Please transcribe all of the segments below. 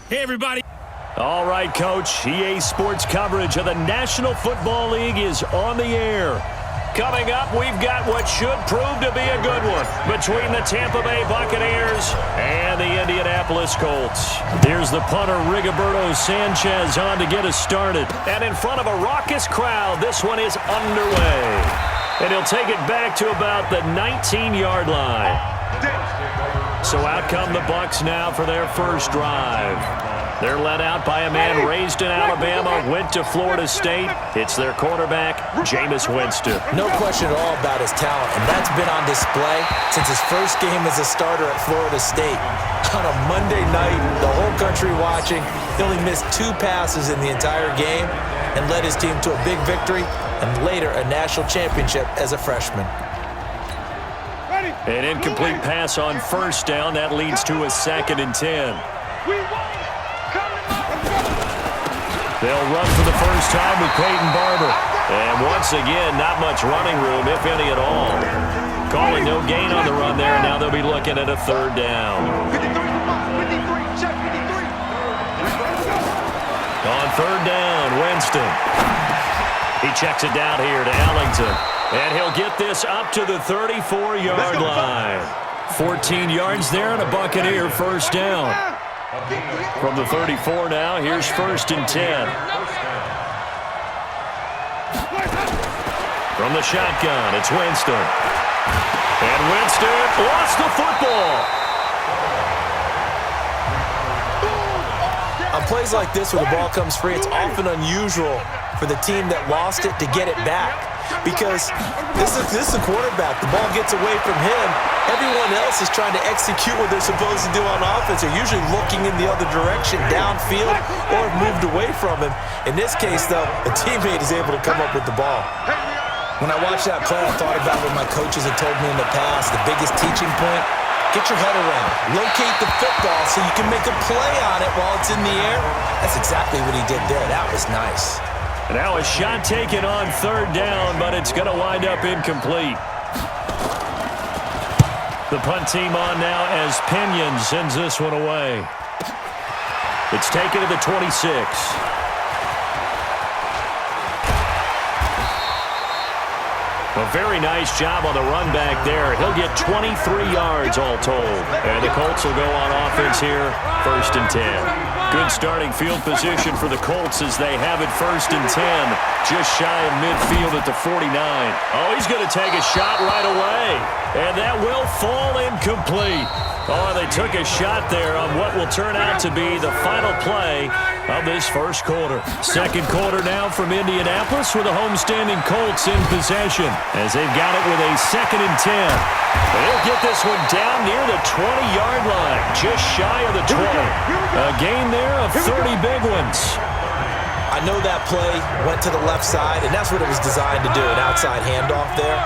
Hey, everybody. All right, Coach. EA Sports coverage of the National Football League is on the air. Coming up, we've got what should prove to be a good one between the Tampa Bay Buccaneers and the Indianapolis Colts. Here's the punter, Rigoberto Sanchez, on to get us started. And in front of a raucous crowd, this one is underway. And he'll take it back to about the 19-yard line. So out come the Bucs now for their first drive. They're led out by a man raised in Alabama, went to Florida State. It's their quarterback, Jameis Winston. No question at all about his talent, and that's been on display since his first game as a starter at Florida State. On a Monday night, the whole country watching, he only missed 2 passes in the entire game and led his team to a big victory and later a national championship as a freshman. An incomplete pass on first down. That leads to a 2nd and 10. They'll run for the first time with Peyton Barber. And once again, not much running room, if any at all. Calling no gain on the run there, and now they'll be looking at a 3rd down. On 3rd down, Winston. He checks it down here to Ellington. And he'll get this up to the 34-yard line. 14 yards there and a Buccaneer first down. From the 34 now, here's 1st and 10. From the shotgun, it's Winston. And Winston lost the football. On plays like this where the ball comes free, it's often unusual for the team that lost it to get it back. Because this is a quarterback. The ball gets away from him. Everyone else is trying to execute what they're supposed to do on offense. They're usually looking in the other direction, downfield, or moved away from him. In this case, though, a teammate is able to come up with the ball. When I watched that play, I thought about what my coaches had told me in the past. The biggest teaching point, get your head around. Locate the football so you can make a play on it while it's in the air. That's exactly what he did there. That was nice. Now a shot taken on 3rd down, but it's going to wind up incomplete. The punt team on now as Pinion sends this one away. It's taken to the 26. A very nice job on the run back there. He'll get 23 yards all told. And the Colts will go on offense here, 1st and 10. Good starting field position for the Colts as they have it 1st and 10. Just shy of midfield at the 49. Oh, he's going to take a shot right away. And that will fall incomplete. Oh, they took a shot there on what will turn out to be the final play of this first quarter. 2nd quarter now from Indianapolis with the homestanding Colts in possession as they've got it with a 2nd and 10. They'll get this one down near the 20-yard line, just shy of the 20. A gain there of 30 big ones. I know that play went to the left side, and that's what it was designed to do, an outside handoff there.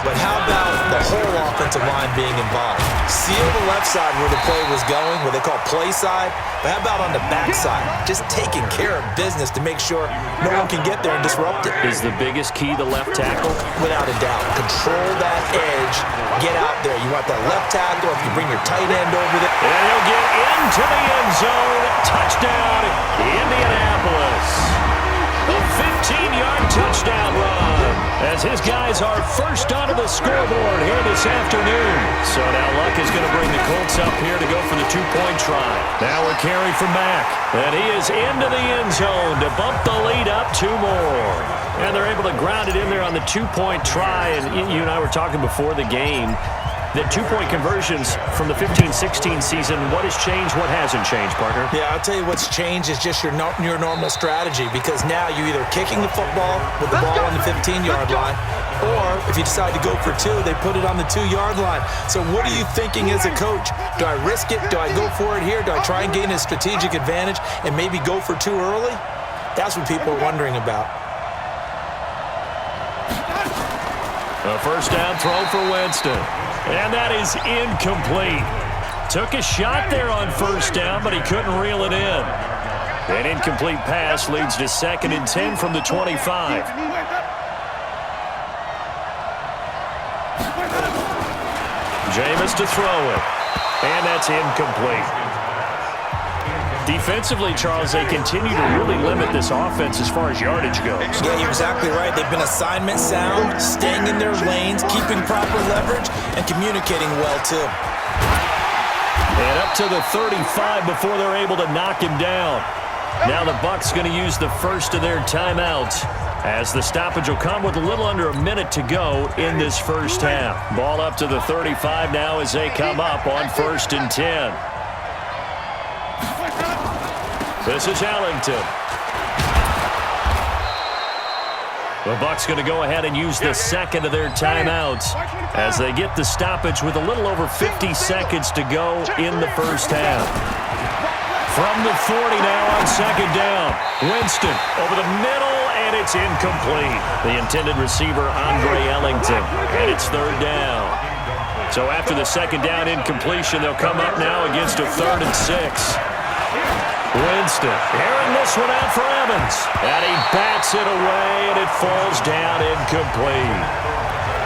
But how about the whole offensive line being involved? Seal the left side where the play was going, what they call play side, but how about on the back side? Just taking care of business to make sure no one can get there and disrupt it. Is the biggest key the left tackle? Without a doubt. Control that edge. Get out there. You want that left tackle. If you bring your tight end over there. And he'll get into the end zone. Touchdown, Indianapolis. A 15-yard touchdown run as his guys are first onto the scoreboard here this afternoon. So now Luck is going to bring the Colts up here to go for the 2-point try. Now a carry from Mack, and he is into the end zone to bump the lead up 2 more. And they're able to ground it in there on the 2-point try. And you and I were talking before the game. The 2-point conversions from the 15-16 season, what has changed, what hasn't changed, partner? Yeah, I'll tell you what's changed is just your normal strategy, because now you're either kicking the football with the ball on the 15-yard line, or if you decide to go for 2, they put it on the 2-yard line. So what are you thinking as a coach? Do I risk it? Do I go for it here? Do I try and gain a strategic advantage and maybe go for 2 early? That's what people are wondering about. A first down throw for Winston. And that is incomplete. Took a shot there on first down, but he couldn't reel it in. An incomplete pass leads to 2nd and 10 from the 25. Jameis to throw it. And that's incomplete. Defensively, Charles, they continue to really limit this offense as far as yardage goes. Yeah, you're exactly right. They've been assignment sound, staying in their lanes, keeping proper leverage, and communicating well, too. And up to the 35 before they're able to knock him down. Now the Bucs going to use the first of their timeouts, as the stoppage will come with a little under a minute to go in this first half. Ball up to the 35 now as they come up on 1st and 10. This is Ellington. The Bucs going to go ahead and use the second of their timeouts as they get the stoppage with a little over 50 seconds to go in the first half. From the 40 now on 2nd down. Winston over the middle, and it's incomplete. The intended receiver, Andre Ellington, and it's 3rd down. So after the 2nd down incompletion, they'll come up now against a 3rd and 6. Winston airing this one out for Evans, and he bats it away, and it falls down incomplete.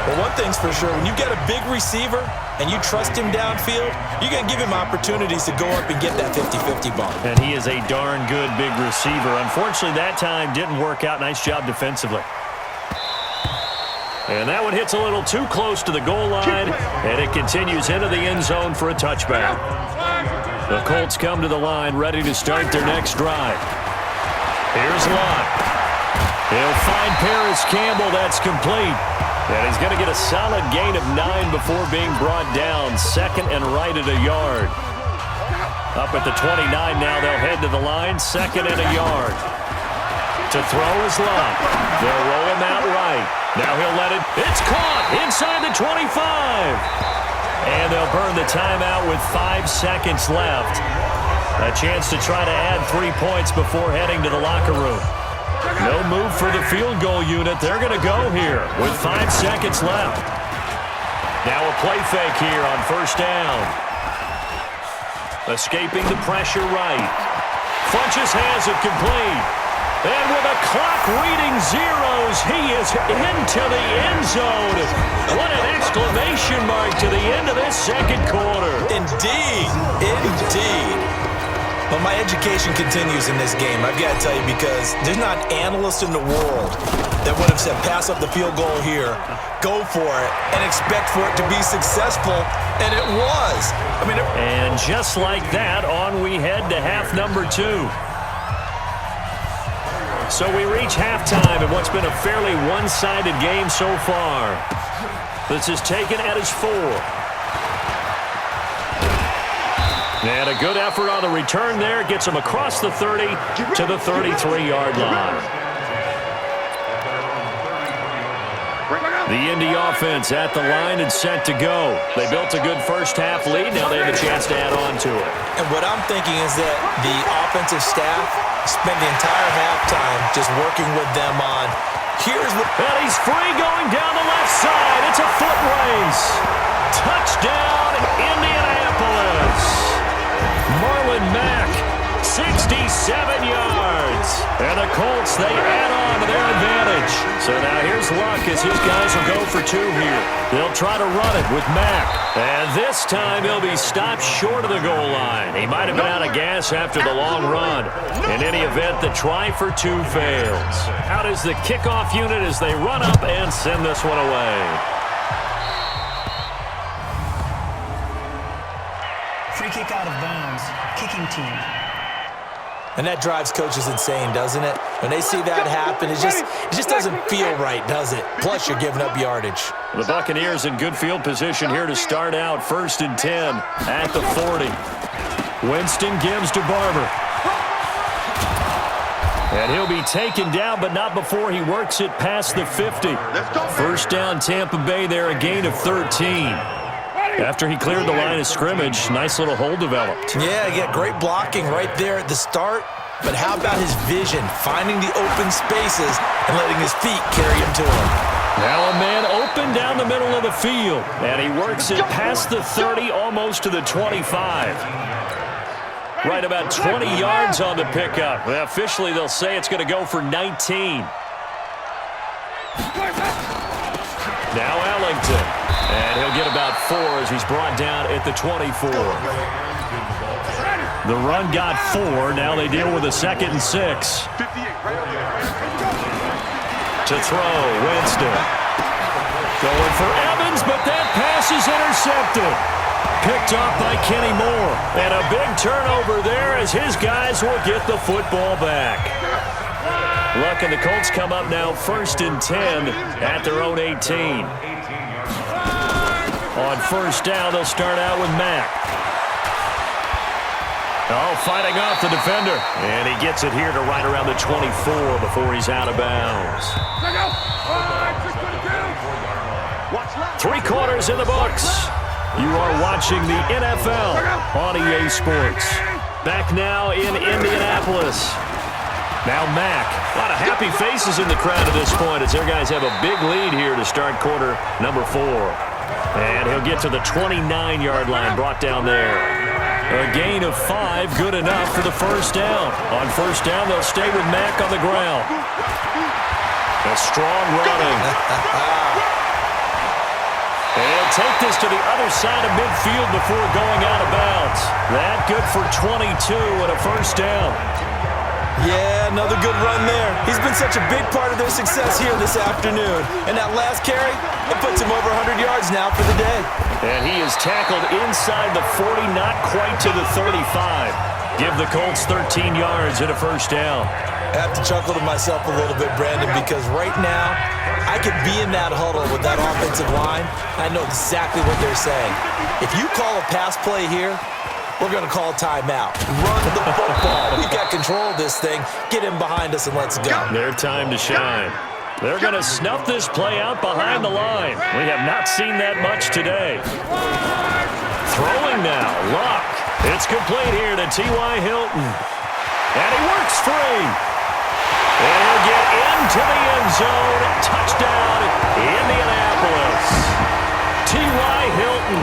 Well, one thing's for sure, when you get a big receiver and you trust him downfield, you're going to give him opportunities to go up and get that 50-50 ball. And he is a darn good big receiver. Unfortunately, that time didn't work out. Nice job defensively. And that one hits a little too close to the goal line, and it continues into the end zone for a touchback. The Colts come to the line, ready to start their next drive. Here's Lott. He'll find Paris Campbell. That's complete. And he's going to get a solid gain of 9 before being brought down. 2nd and right at a yard. Up at the 29 now, they'll head to the line. 2nd and a yard. To throw is Lott. They'll roll him out right. Now he'll let it. It's caught inside the 25. And they'll burn the timeout with 5 seconds left. A chance to try to add 3 points before heading to the locker room. No move for the field goal unit. They're going to go here with 5 seconds left. Now a play fake here on 1st down. Escaping the pressure right. Funches has it complete. And with a clock reading zeros, he is into the end zone. What an exclamation mark to the end of this 2nd quarter. Indeed. Indeed. Well, my education continues in this game, I've got to tell you, because there's not an analyst in the world that would have said pass up the field goal here, go for it, and expect for it to be successful, and it was. And just like that, on we head to half number 2. So we reach halftime in what's been a fairly one-sided game so far. This is taken at his 4. And a good effort on the return there. Gets him across the 30 to the 33-yard line. The Indy offense at the line and set to go. They built a good first half lead. Now they have a chance to add on to it. And what I'm thinking is that the offensive staff spent the entire halftime just working with them on, here's what... And he's free going down the left side. It's a foot race. Touchdown, Indianapolis. Marlon Mack, 67 yards. And the Colts, they add on to their advantage. So now here's Luck as his guys will go for 2 here. They'll try to run it with Mack. And this time he'll be stopped short of the goal line. He might have been out of gas after the long run. In any event, the try for 2 fails. Out is the kickoff unit as they run up and send this one away. Free kick out of bounds. Kicking team. And that drives coaches insane, doesn't it? When they see that happen, it just doesn't feel right, does it? Plus, you're giving up yardage. The Buccaneers in good field position here to start out. 1st and 10 at the 40. Winston gives to Barber. And he'll be taken down, but not before he works it past the 50. 1st down, Tampa Bay there, a gain of 13. After he cleared the line of scrimmage, nice little hole developed. Yeah, great blocking right there at the start. But how about his vision, finding the open spaces and letting his feet carry him to him? Now a man open down the middle of the field, and he works it past the 30, almost to the 25. Right about 20 yards on the pickup. Well, officially, they'll say it's going to go for 19. Now Ellington. And he'll get about 4 as he's brought down at the 24. The run got 4. Now they deal with a 2nd and 6. To throw, Winston. Going for Evans, but that pass is intercepted. Picked off by Kenny Moore. And a big turnover there as his guys will get the football back. Luck and the Colts come up now 1st and 10 at their own 18. On 1st down, they'll start out with Mack. Oh, fighting off the defender. And he gets it here to right around the 24 before he's out of bounds. 3 quarters in the books. You are watching the NFL on EA Sports. Back now in Indianapolis. Now Mack. A lot of happy faces in the crowd at this point as their guys have a big lead here to start quarter number 4. And he'll get to the 29-yard line, brought down there. A gain of 5, good enough for the 1st down. On 1st down, they'll stay with Mack on the ground. A strong running. And he'll take this to the other side of midfield before going out of bounds. That good for 22 and a 1st down. Yeah, another good run there. He's been such a big part of their success here this afternoon. And that last carry, it puts him over 100 yards now for the day. And he is tackled inside the 40, not quite to the 35. Give the Colts 13 yards and a 1st down. I have to chuckle to myself a little bit, Brandon, because right now, I could be in that huddle with that offensive line. I know exactly what they're saying. If you call a pass play here, we're going to call timeout. Run the football. We've got control of this thing. Get him behind us and let's go. Their time to shine. They're going to snuff this play out behind the line. We have not seen that much today. Throwing now. Luck. It's complete here to T.Y. Hilton. And he works free. And he'll get into the end zone. Touchdown, Indianapolis. T.Y. Hilton,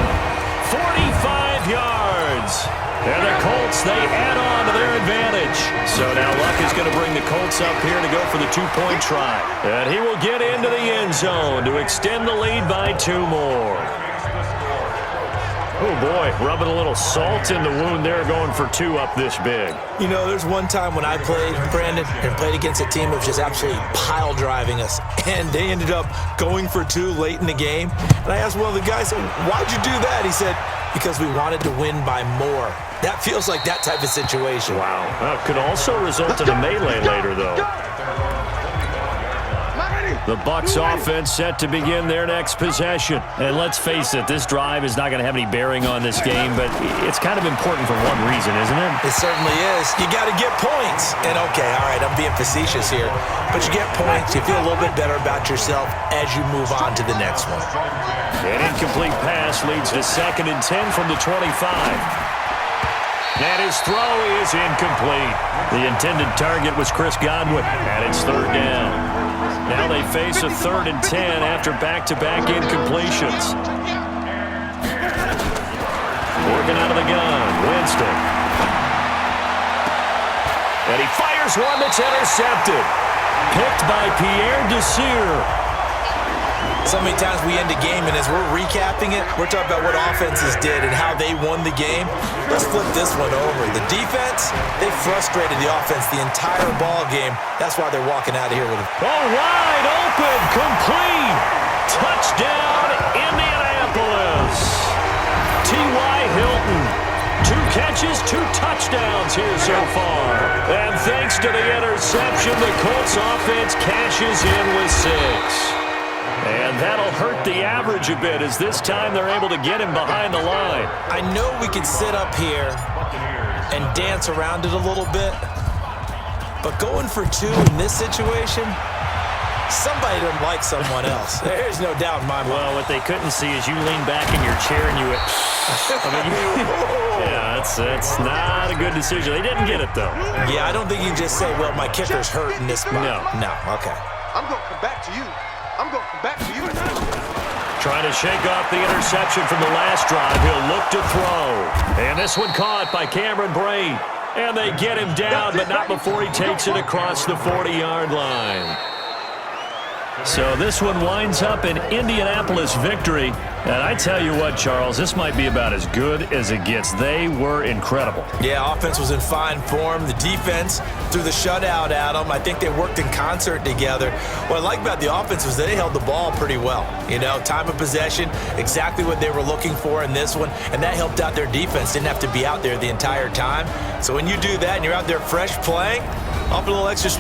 45 yards. And the Colts, they add on to their advantage. So now Luck is going to bring the Colts up here to go for the 2-point try. And he will get into the end zone to extend the lead by 2 more. Oh, boy, rubbing a little salt in the wound there, going for 2 up this big. You know, there's one time when I played, Brandon, and played against a team that was just absolutely pile driving us, and they ended up going for 2 late in the game. And I asked one of the guys, why'd you do that? He said, because we wanted to win by more. That feels like that type of situation. Wow. Well, could also result in a melee later, though. The Bucs offense set to begin their next possession. And let's face it, this drive is not going to have any bearing on this game, but it's kind of important for one reason, isn't it? It certainly is. You got to get points. And okay, all right, I'm being facetious here, but you get points, you feel a little bit better about yourself as you move on to the next one. An incomplete pass leads to 2nd and 10 from the 25. And his throw is incomplete. The intended target was Chris Godwin, and it's 3rd down. Now they face a 3rd and 10 after back-to-back incompletions. Working out of the gun, Winston. And he fires one that's intercepted. Picked by Pierre Desir. So many times we end a game, and as we're recapping it, we're talking about what offenses did and how they won the game. Let's flip this one over. The defense, they frustrated the offense the entire ball game. That's why they're walking out of here with a... Oh, wide open, complete. Touchdown, Indianapolis. T.Y. Hilton. 2 catches, 2 touchdowns here so far. And thanks to the interception, the Colts offense cashes in with 6. And that'll hurt the average a bit as this time they're able to get him behind the line. I know we could sit up here and dance around it a little bit, but going for 2 in this situation, somebody doesn't like someone else. There's no doubt in my mind. Well, what they couldn't see is you lean back in your chair and you went, yeah, that's not a good decision. They didn't get it, though. Yeah, I don't think you can just say, well, my kicker's hurt in this spot. No, okay. I'm going to come back to you. I'm going back to you. Trying to shake off the interception from the last drive. He'll look to throw. And this one caught by Cameron Brate. And they get him down, but not before he takes it across the 40-yard line. So this one winds up an Indianapolis victory. And I tell you what, Charles, this might be about as good as it gets. They were incredible. Yeah, offense was in fine form. The defense threw the shutout at them. I think they worked in concert together. What I like about the offense was they held the ball pretty well. You know, time of possession, exactly what they were looking for in this one, and that helped out their defense. Didn't have to be out there the entire time. So when you do that and you're out there fresh playing, off a little extra